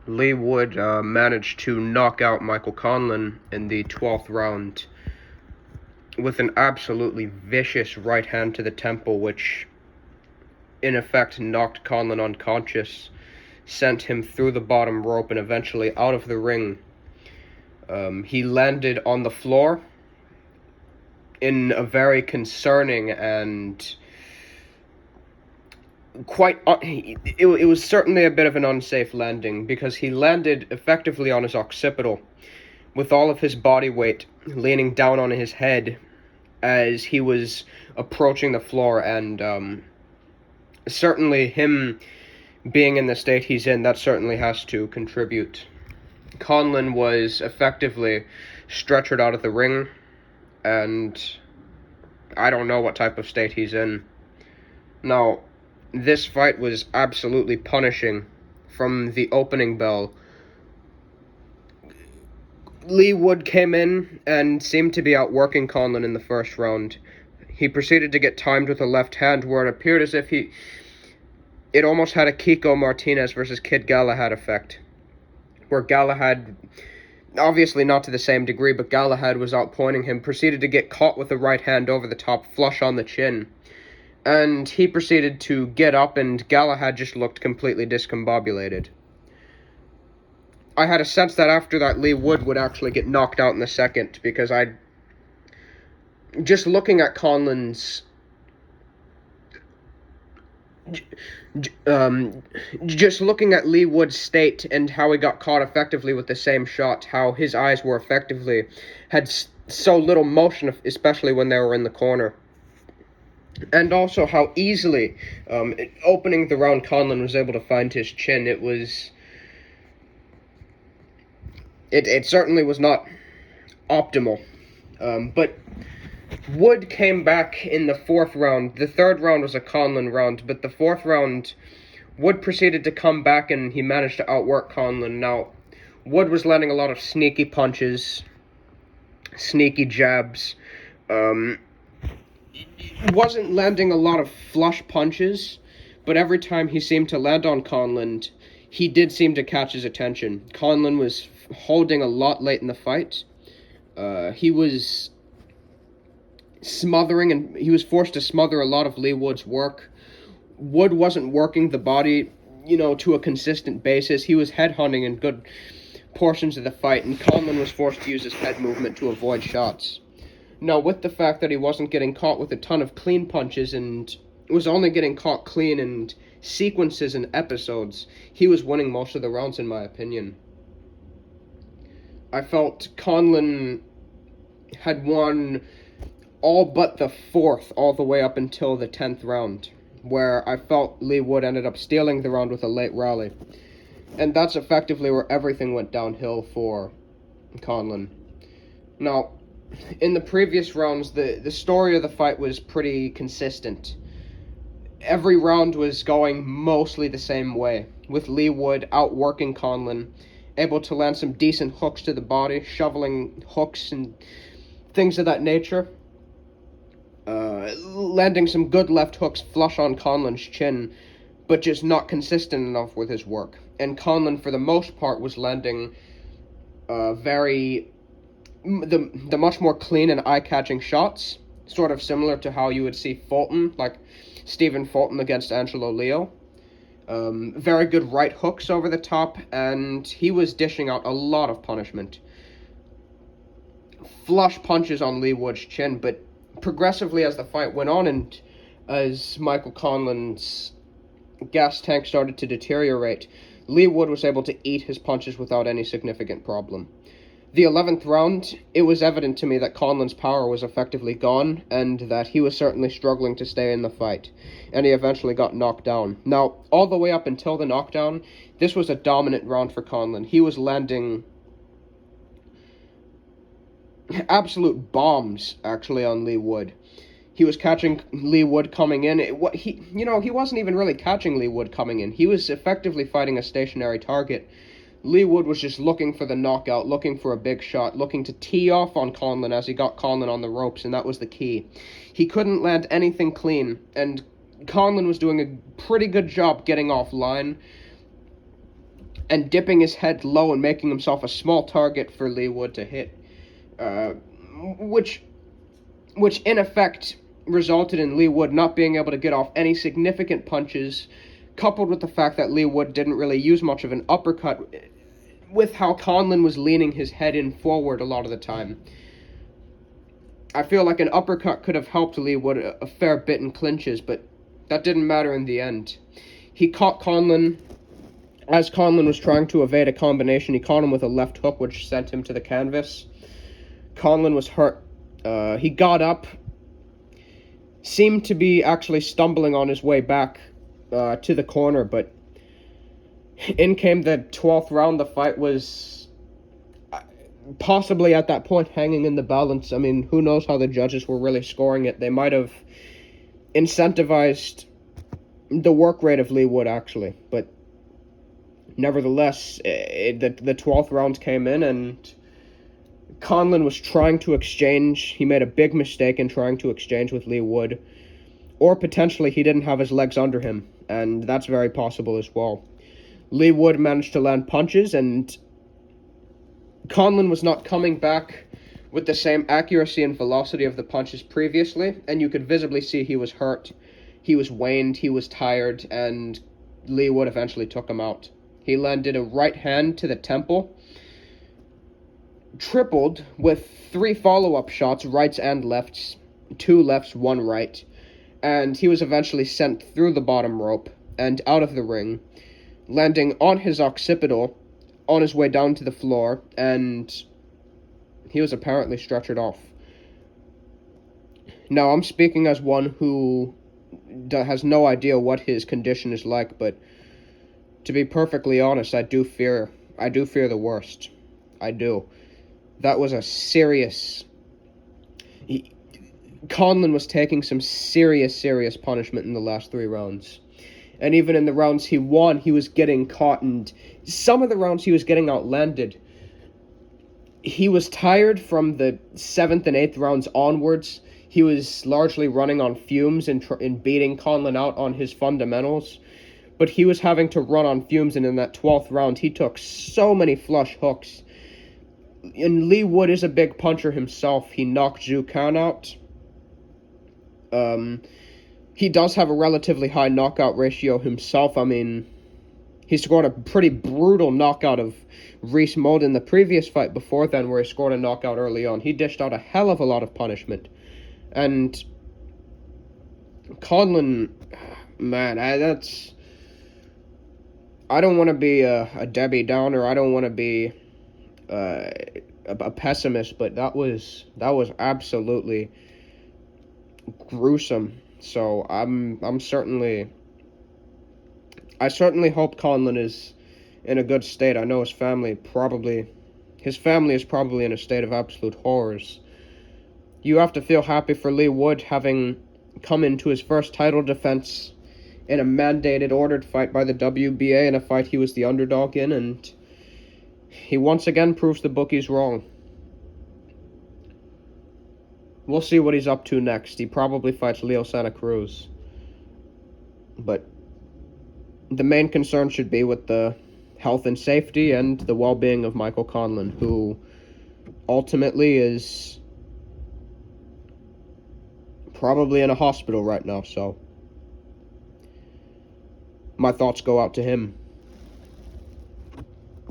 Leigh Wood managed to knock out Michael Conlan in the 12th round with an absolutely vicious right hand to the temple, which in effect knocked Conlan unconscious, sent him through the bottom rope and eventually out of the ring. He landed on the floor in a very concerning and it was certainly a bit of an unsafe landing, because he landed effectively on his occipital with all of his body weight leaning down on his head as he was approaching the floor, and certainly him being in the state he's in, that certainly has to contribute. Conlan was effectively stretchered out of the ring, and I don't know what type of state he's in. Now, this fight was absolutely punishing from the opening bell. Leigh Wood came in and seemed to be outworking Conlan in the first round. He proceeded to get timed with a left hand where it appeared as if it almost had a Kiko Martinez versus Kid Galahad effect, where Galahad, obviously not to the same degree, but Galahad was outpointing him, proceeded to get caught with the right hand over the top, flush on the chin. And he proceeded to get up, and Galahad just looked completely discombobulated. I had a sense that after that, Leigh Wood would actually get knocked out in the second, because just looking at Conlan's just looking at Leigh Wood's state and how he got caught effectively with the same shot, how his eyes were had so little motion, especially when they were in the corner. And also how easily, opening the round, Conlan was able to find his chin. It certainly was not optimal. But Wood came back in the fourth round. The third round was a Conlan round, but the fourth round, Wood proceeded to come back and he managed to outwork Conlan. Now, Wood was landing a lot of sneaky punches, sneaky jabs, wasn't landing a lot of flush punches, but every time he seemed to land on Conlan, he did seem to catch his attention. Conlan was holding a lot late in the fight. He was smothering, and he was forced to smother a lot of Leigh Wood's work. Wood wasn't working the body, to a consistent basis. He was headhunting in good portions of the fight, and Conlan was forced to use his head movement to avoid shots. Now, with the fact that he wasn't getting caught with a ton of clean punches and was only getting caught clean in sequences and episodes, he was winning most of the rounds, in my opinion. I felt Conlan had won all but the fourth, all the way up until the 10th round, where I felt Leigh Wood ended up stealing the round with a late rally. And that's effectively where everything went downhill for Conlan. Now, in the previous rounds, the story of the fight was pretty consistent. Every round was going mostly the same way, with Leigh Wood outworking Conlan, able to land some decent hooks to the body, shoveling hooks and things of that nature, landing some good left hooks flush on Conlan's chin, but just not consistent enough with his work. And Conlan, for the most part, was landing the much more clean and eye-catching shots, sort of similar to how you would see Fulton, like Stephen Fulton against Angelo Leo. Very good right hooks over the top, and he was dishing out a lot of punishment. Flush punches on Leigh Wood's chin, but progressively as the fight went on and as Michael Conlan's gas tank started to deteriorate, Leigh Wood was able to eat his punches without any significant problem. The 11th round, it was evident to me that Conlan's power was effectively gone, and that he was certainly struggling to stay in the fight, and he eventually got knocked down. Now, all the way up until the knockdown, this was a dominant round for Conlan. He was landing absolute bombs, actually, on Leigh Wood. He was catching Leigh Wood coming in. He wasn't even really catching Leigh Wood coming in. He was effectively fighting a stationary target. Leigh Wood was just looking for the knockout, looking for a big shot, looking to tee off on Conlan as he got Conlan on the ropes, and that was the key. He couldn't land anything clean, and Conlan was doing a pretty good job getting offline. and dipping his head low and making himself a small target for Leigh Wood to hit, uh, which in effect resulted in Leigh Wood not being able to get off any significant punches, coupled with the fact that Leigh Wood didn't really use much of an uppercut, with how Conlan was leaning his head in forward a lot of the time. I feel like an uppercut could have helped Leigh Wood a fair bit in clinches, but that didn't matter in the end. He caught Conlan. As Conlan was trying to evade a combination, he caught him with a left hook, which sent him to the canvas. Conlan was hurt. He got up, seemed to be actually stumbling on his way back to the corner, but in came the 12th round. The fight was possibly at that point hanging in the balance. I mean, who knows how the judges were really scoring it. They might have incentivized the work rate of Leigh Wood, actually, but nevertheless, the 12th round came in, and Conlan was trying to exchange. He made a big mistake in trying to exchange with Leigh Wood, or potentially he didn't have his legs under him, and that's very possible as well. Leigh Wood managed to land punches, and Conlan was not coming back with the same accuracy and velocity of the punches previously, and you could visibly see he was hurt, he was waned, he was tired, and Leigh Wood eventually took him out. He landed a right hand to the temple, tripled with 3 follow-up shots, rights and lefts, 2 lefts, 1 right, and he was eventually sent through the bottom rope and out of the ring, landing on his occipital on his way down to the floor, and he was apparently stretchered off. Now, I'm speaking as one who has no idea what his condition is like, but to be perfectly honest, I do fear the worst. I do. That was a serious... Conlan was taking some serious punishment in the last 3 rounds. And even in the rounds he won, he was getting caught, and some of the rounds he was getting outlanded. He was tired from the 7th and 8th rounds onwards. He was largely running on fumes in beating Conlan out on his fundamentals. But he was having to run on fumes, and in that 12th round, he took so many flush hooks. And Leigh Wood is a big puncher himself. He knocked Zhu Khan out. He does have a relatively high knockout ratio himself. I mean, he scored a pretty brutal knockout of Reese Mold in the previous fight before then, where he scored a knockout early on. He dished out a hell of a lot of punishment. And Conlan, man, I don't want to be a Debbie Downer. I don't want to be a pessimist, but that was absolutely gruesome. So I certainly hope Conlan is in a good state. I know his family is probably in a state of absolute horrors. You have to feel happy for Leigh Wood having come into his first title defense in a mandated, ordered fight by the WBA, in a fight he was the underdog in, and he once again proves the bookies wrong. We'll see what he's up to next. He probably fights Leo Santa Cruz. But the main concern should be with the health and safety and the well-being of Michael Conlan, who ultimately is probably in a hospital right now, so my thoughts go out to him.